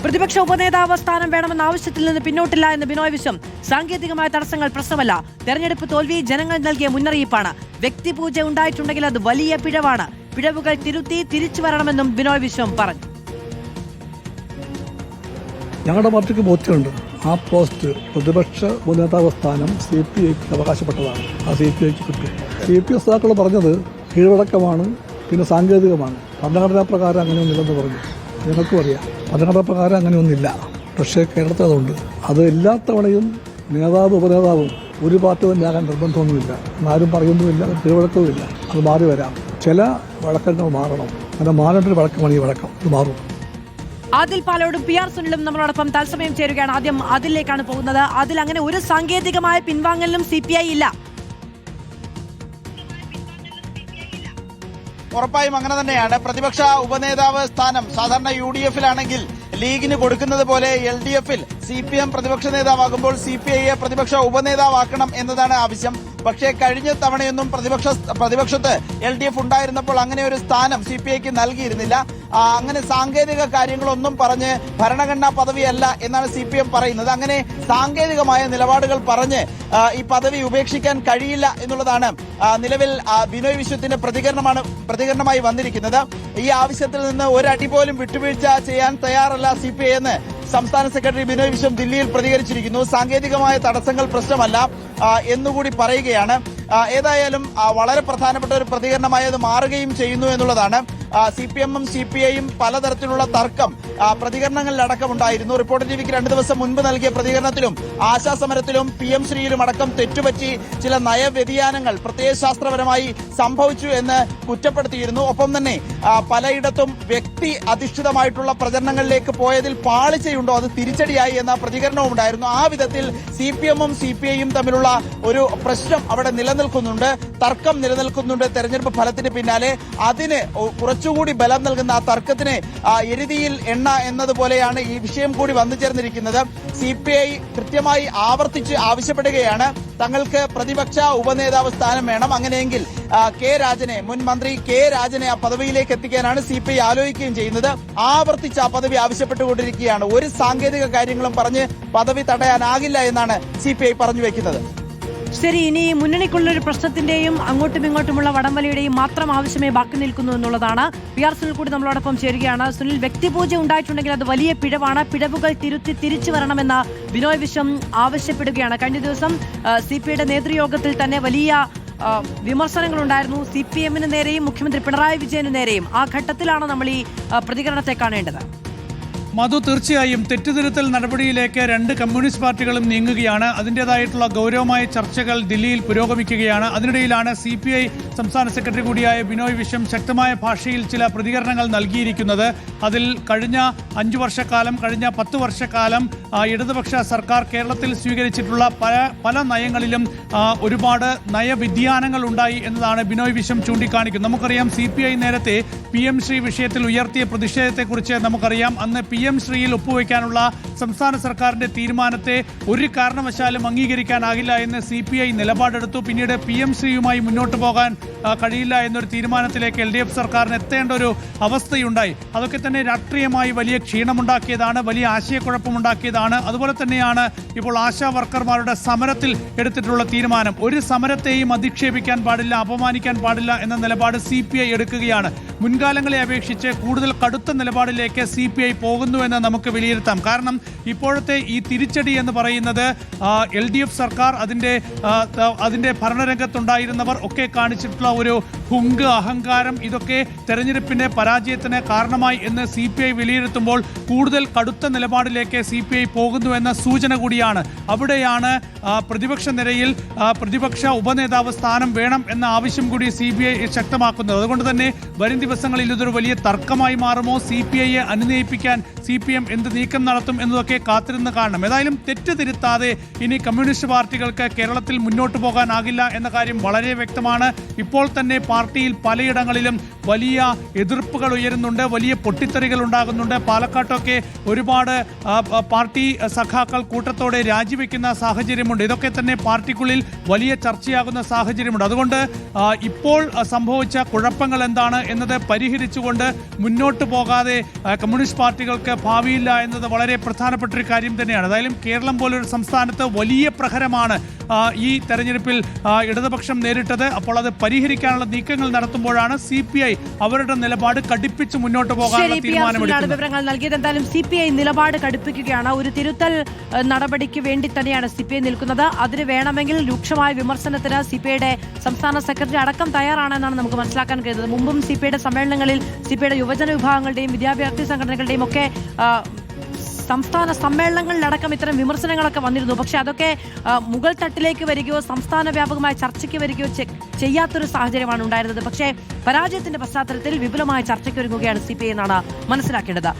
പ്രതിപക്ഷ ഉപനേതാവ് സ്ഥാനം വേണമെന്ന ആവശ്യത്തിൽ നിന്ന് പിന്നോട്ടില്ല എന്ന് ബിനോയ് വിശ്വം. സാങ്കേതികമായ തടസ്സങ്ങൾ പ്രശ്നമല്ല. തെരഞ്ഞെടുപ്പ് തോൽവി ജനങ്ങൾ നൽകിയ മുന്നറിയിപ്പാണ്. വ്യക്തിപൂജ ഉണ്ടായിട്ടുണ്ടെങ്കിൽ അത് വലിയ പിഴവാണ്. പിഴവുകൾ തിരുത്തി തിരിച്ചു വരണമെന്നും ബിനോയ് വിശ്വം പറഞ്ഞു. ഞങ്ങളുടെ പാർട്ടിക്ക് ബോധ്യമുണ്ട്. ആ പോസ്റ്റ് പ്രതിപക്ഷ ഉപനേതാവ് സ്ഥാനം CPIക്ക് അവകാശപ്പെട്ടതാണ്. ആ CPIക്ക് കിട്ടും. CPI നേതാക്കൾ പറഞ്ഞത് കീഴടക്കമാണ്, പിന്നെ സാങ്കേതികമാണ്. ഭരണഘടനാ പ്രകാരം അങ്ങനെയൊന്നില്ലെന്ന് പറഞ്ഞു. ഞങ്ങൾക്കും അറിയാം ഭരണഘടനാ പ്രകാരം അങ്ങനെയൊന്നില്ല. പക്ഷേ കേരളത്തിൽ അതുണ്ട്. അത് എല്ലാ തവണയും നേതാവ് ഉപനേതാവും ഒരു പാർട്ടി തന്നെ ആകാൻ നിർബന്ധമൊന്നുമില്ല. ആരും പറയുന്നുമില്ല, കീഴ്വഴക്കവുമില്ല. അത് മാറി വരാം. ചില വഴക്കങ്ങൾ മാറണം. അങ്ങനെ മാറേണ്ട ഒരു വഴക്കമാണ് ഈ വഴക്കം. അത് മാറും. ആദിൽ പാലോടും PR സുനിലും നമ്മളോടൊപ്പം തത്സമയം ചേരുകയാണ്. ആദ്യം അതിലേക്കാണ് പോകുന്നത്. അതിൽ അങ്ങനെ ഒരു സാങ്കേതികമായ പിൻവാങ്ങലിനും CPI ഇല്ല. ഉറപ്പായും അങ്ങനെ തന്നെയാണ്. പ്രതിപക്ഷ ഉപനേതാവ് സ്ഥാനം സാധാരണ UDF-ലാണെങ്കിൽ ലീഗിന് കൊടുക്കുന്നത് പോലെ LDF-ൽ CPM പ്രതിപക്ഷ നേതാവാകുമ്പോൾ CPIയെ പ്രതിപക്ഷ ഉപനേതാവാക്കണം എന്നതാണ് ആവശ്യം. പക്ഷേ കഴിഞ്ഞ തവണയൊന്നും പ്രതിപക്ഷത്ത് LDF ഉണ്ടായിരുന്നപ്പോൾ അങ്ങനെ ഒരു സ്ഥാനം CPIക്ക് നൽകിയിരുന്നില്ല. അങ്ങനെ സാങ്കേതിക കാര്യങ്ങളൊന്നും പറഞ്ഞ് ഭരണഘടനാ പദവിയല്ല എന്നാണ് CPM പറയുന്നത്. അങ്ങനെ സാങ്കേതികമായ നിലപാടുകൾ പറഞ്ഞ് ഈ പദവി ഉപേക്ഷിക്കാൻ കഴിയില്ല എന്നുള്ളതാണ് നിലവിൽ ബിനോയ് വിശ്വത്തിന്റെ പ്രതികരണമായി വന്നിരിക്കുന്നത്. ഈ ആവശ്യത്തിൽ നിന്ന് ഒരടി പോലും വിട്ടുവീഴ്ച ചെയ്യാൻ തയ്യാറല്ല CPI എന്ന് സംസ്ഥാന സെക്രട്ടറി ബിനോയ് വിശ്വം ദില്ലിയിൽ പ്രതികരിച്ചിരിക്കുന്നു. സാങ്കേതികമായ തടസ്സങ്ങൾ പ്രശ്നമല്ല എന്നുകൂടി പറയുകയാണ്. ഏതായാലും വളരെ പ്രധാനപ്പെട്ട ഒരു പ്രതികരണമായി അത് മാറുകയും ചെയ്യുന്നു എന്നുള്ളതാണ്. CPM-ഉം CPI-യും പലതരത്തിലുള്ള തർക്കം പ്രതികരണങ്ങളിലടക്കമുണ്ടായിരുന്നു. റിപ്പോർട്ടർ ടിവിക്ക് 2 ദിവസം മുൻപ് നൽകിയ പ്രതികരണത്തിലും ആശാസമരത്തിലും PM ശ്രീയിലും അടക്കം തെറ്റുപറ്റി ചില നയവ്യതിയാനങ്ങൾ പ്രത്യയശാസ്ത്രപരമായി സംഭവിച്ചു എന്ന് കുറ്റപ്പെടുത്തിയിരുന്നു. ഒപ്പം തന്നെ പലയിടത്തും വ്യക്തി അധിഷ്ഠിതമായിട്ടുള്ള പ്രചരണങ്ങളിലേക്ക് പോയതിൽ പാളിച്ചയുണ്ടോ അത് തിരിച്ചടിയായി എന്ന പ്രതികരണവും ഉണ്ടായിരുന്നു. ആ വിധത്തിൽ CPM-ഉം CPI-യും തമ്മിലുള്ള ഒരു പ്രശ്നം അവിടെ നിലനിൽക്കുന്നുണ്ട്, തർക്കം നിലനിൽക്കുന്നുണ്ട്. തെരഞ്ഞെടുപ്പ് ഫലത്തിന് പിന്നാലെ അതിന് കുറച്ചുകൂടി ബലം നൽകുന്ന ആ തർക്കത്തിന് എരുതിയിൽ എണ്ണ എന്നതുപോലെയാണ് ഈ വിഷയം കൂടി വന്നു ചേർന്നിരിക്കുന്നത്. CPI കൃത്യമായി ആവർത്തിച്ച് ആവശ്യപ്പെടുകയാണ് തങ്ങൾക്ക് പ്രതിപക്ഷ ഉപനേതാവ് സ്ഥാനം വേണം. അങ്ങനെയെങ്കിൽ മുൻ മന്ത്രി കെ രാജനെ ആ പദവിയിലേക്ക് എത്തിക്കാനാണ് CPI ആലോചിക്കുകയും ചെയ്യുന്നത്. ആവർത്തിച്ച് ആ പദവി ആവശ്യപ്പെട്ടുകൊണ്ടിരിക്കുകയാണ്. ഒരു സാങ്കേതിക കാര്യങ്ങളും പറഞ്ഞ് പദവി തടയാനാകില്ല എന്നാണ് CPI പറഞ്ഞു വെക്കുന്നത്. ശരി, ഇനി മുന്നണിക്കുള്ളൊരു പ്രശ്നത്തിന്റെയും അങ്ങോട്ടും ഇങ്ങോട്ടുമുള്ള വടംവലിയുടെയും മാത്രം ആവശ്യമേ ബാക്കി നിൽക്കുന്നു എന്നുള്ളതാണ്. PR സുനിൽ കൂടി നമ്മളോടൊപ്പം ചേരുകയാണ്. സുനിൽ, വ്യക്തിപൂജ ഉണ്ടായിട്ടുണ്ടെങ്കിൽ അത് വലിയ പിഴവാണ്. പിഴവുകൾ തിരുത്തി തിരിച്ചു വരണമെന്ന് ബിനോയ് വിശ്വം ആവശ്യപ്പെടുകയാണ്. കഴിഞ്ഞ ദിവസം CPIയുടെ നേതൃയോഗത്തിൽ തന്നെ വലിയ വിമർശനങ്ങളുണ്ടായിരുന്നു CPM-ന് നേരെയും മുഖ്യമന്ത്രി പിണറായി വിജയന് നേരെയും. ആ ഘട്ടത്തിലാണ് നമ്മൾ ഈ പ്രതികരണത്തെ കാണേണ്ടത്. മധു, തീർച്ചയായും തെറ്റുതിരുത്തൽ നടപടിയിലേക്ക് 2 കമ്മ്യൂണിസ്റ്റ് പാർട്ടികളും നീങ്ങുകയാണ്. അതിൻ്റെതായിട്ടുള്ള ഗൗരവമായ ചർച്ചകൾ ദില്ലിയിൽ പുരോഗമിക്കുകയാണ്. അതിനിടയിലാണ് CPI സംസ്ഥാന സെക്രട്ടറി കൂടിയായ ബിനോയ് വിശ്വം ശക്തമായ ഭാഷയിൽ ചില പ്രതികരണങ്ങൾ നൽകിയിരിക്കുന്നത്. അതിൽ കഴിഞ്ഞ 5 വർഷക്കാലം, കഴിഞ്ഞ 10 വർഷക്കാലം ഇടതുപക്ഷ സർക്കാർ കേരളത്തിൽ സ്വീകരിച്ചിട്ടുള്ള പല നയങ്ങളിലും ഒരുപാട് നയവ്യതിയാനങ്ങൾ ഉണ്ടായി എന്നതാണ് ബിനോയ് വിശ്വം ചൂണ്ടിക്കാണിക്കുന്നത്. നമുക്കറിയാം CPI നേരത്തെ PM ശ്രീ വിഷയത്തിൽ ഉയർത്തിയ പ്രതിഷേധത്തെക്കുറിച്ച് നമുക്കറിയാം. അന്ന് PM ശ്രീയിൽ ഒപ്പുവയ്ക്കാനുള്ള സംസ്ഥാന സർക്കാരിന്റെ തീരുമാനത്തെ ഒരു കാരണവശാലും അംഗീകരിക്കാനാകില്ല എന്ന് CPI നിലപാടെടുത്തു. പിന്നീട് PM ശ്രീയുമായി മുന്നോട്ട് പോകാൻ കഴിയില്ല എന്നൊരു തീരുമാനത്തിലേക്ക് LDF സർക്കാരിന് എത്തേണ്ട ഒരു അവസ്ഥയുണ്ടായി. അതൊക്കെ തന്നെ രാഷ്ട്രീയമായി വലിയ ക്ഷീണമുണ്ടാക്കിയതാണ്, വലിയ ആശയക്കുഴപ്പമുണ്ടാക്കിയതാണ്. അതുപോലെ തന്നെയാണ് ഇപ്പോൾ ആശാ വർക്കർമാരുടെ സമരത്തിൽ എടുത്തിട്ടുള്ള തീരുമാനം. ഒരു സമരത്തെയും അധിക്ഷേപിക്കാൻ പാടില്ല, അപമാനിക്കാൻ പാടില്ല എന്ന നിലപാട് CPI എടുക്കുകയാണ്. മുൻകാലങ്ങളെ അപേക്ഷിച്ച് കൂടുതൽ കടുത്ത നിലപാടിലേക്ക് CPI പോകുന്നുവെന്ന് നമുക്ക് വിലയിരുത്താം. കാരണം ഇപ്പോഴത്തെ ഈ തിരിച്ചടി എന്ന് പറയുന്നത് LDF സർക്കാർ, അതിൻ്റെ ഭരണരംഗത്തുണ്ടായിരുന്നവർ ഒക്കെ കാണിച്ചിട്ടുള്ള ഒരു ഹുങ്ക്, അഹങ്കാരം, ഇതൊക്കെ തെരഞ്ഞെടുപ്പിന്റെ പരാജയത്തിന് കാരണമായി എന്ന് CPI വിലയിരുത്തുമ്പോൾ കൂടുതൽ കടുത്ത നിലപാടിലേക്ക് CPI പോകുന്നുവെന്ന സൂചന കൂടിയാണ്. അവിടെയാണ് പ്രതിപക്ഷ നിരയിൽ പ്രതിപക്ഷ ഉപനേതാവ് സ്ഥാനം വേണം എന്ന ആവശ്യം കൂടി CPI ശക്തമാക്കുന്നത്. അതുകൊണ്ട് തന്നെ വരും ദിവസങ്ങളിൽ ഇതൊരു വലിയ തർക്കമായി മാറുമോ, CPIയെ അനുനയിപ്പിക്കാൻ CPM എന്ത് നീക്കം നടത്തും എന്നതൊക്കെ കാത്തിരുന്ന് കാണണം. ഏതായാലും തെറ്റ് തിരുത്താതെ ഇനി കമ്മ്യൂണിസ്റ്റ് പാർട്ടികൾക്ക് കേരളത്തിൽ മുന്നോട്ട് പോകാനാകില്ല എന്ന കാര്യം വളരെ വ്യക്തമാണ്. ഇപ്പോൾ തന്നെ പാർട്ടിയിൽ പലയിടങ്ങളിലും വലിയ എതിർപ്പുകൾ ഉയരുന്നുണ്ട്, വലിയ പൊട്ടിത്തെറികൾ ഉണ്ടാകുന്നുണ്ട്. പാലക്കാട്ടൊക്കെ ഒരുപാട് പാർട്ടി സഖാക്കൾ കൂട്ടത്തോടെ രാജിവെക്കുന്ന സാഹചര്യമുണ്ട്. ഇതൊക്കെ തന്നെ പാർട്ടിക്കുള്ളിൽ വലിയ ചർച്ചയാകുന്ന സാഹചര്യമുണ്ട്. അതുകൊണ്ട് ഇപ്പോൾ സംഭവിച്ച കുഴപ്പങ്ങൾ എന്താണ് എന്നത് പരിഹരിച്ചുകൊണ്ട് മുന്നോട്ട് പോകാതെ കമ്മ്യൂണിസ്റ്റ് പാർട്ടികൾക്ക് ഭാവിയില്ല എന്നത് വളരെ പ്രധാനപ്പെട്ട ഒരു കാര്യം തന്നെയാണ്. അതായാലും കേരളം പോലൊരു സംസ്ഥാനത്ത് വലിയ പ്രഹരമാണ് ഈ തെരഞ്ഞെടുപ്പിൽ ഇടതുപക്ഷം നേരിട്ടത്. അപ്പോൾ അത് പരിഹരിക്കാനുള്ള നീക്കങ്ങൾ നടത്തുമ്പോഴാണ് CPI അവരുടെ നിലപാട് കടുപ്പിച്ച് മുന്നോട്ട് പോകാനുള്ള തീരുമാനമെടുക്കുന്നത്. വിവരങ്ങൾ നൽകിയത് എന്തായാലും CPI നിലപാട് കടുപ്പിക്കുകയാണ്. ഒരു തിരുത്തൽ നടപടിക്ക് വേണ്ടി തന്നെയാണ് CPI നിൽക്കുന്നത്. അതിന് വേണമെങ്കിൽ രൂക്ഷമായ വിമർശനത്തിന് CPIയുടെ സംസ്ഥാന സെക്രട്ടറി അടക്കം തയ്യാറാണെന്നാണ് നമുക്ക് മനസ്സിലാക്കാൻ കഴിയുന്നത്. മുമ്പും CPIയുടെ സമ്മേളനങ്ങളിൽ CPIയുടെ യുവജന വിഭാഗങ്ങളുടെയും വിദ്യാഭ്യാസ സംഘടനകളുടെയും ഒക്കെ സംസ്ഥാന സമ്മേളനങ്ങളിലടക്കം ഇത്തരം വിമർശനങ്ങളൊക്കെ വന്നിരുന്നു. പക്ഷെ അതൊക്കെ മുകൾ തട്ടിലേക്ക് വരികയോ സംസ്ഥാന വ്യാപകമായ ചർച്ചയ്ക്ക് വരികയോ ചെയ്യാത്തൊരു സാഹചര്യമാണ് ഉണ്ടായിരുന്നത്. പക്ഷേ പരാജയത്തിന്റെ പശ്ചാത്തലത്തിൽ വിപുലമായ ചർച്ചയ്ക്ക് ഒരുങ്ങുകയാണ് CPI എന്നാണ് മനസ്സിലാക്കേണ്ടത്.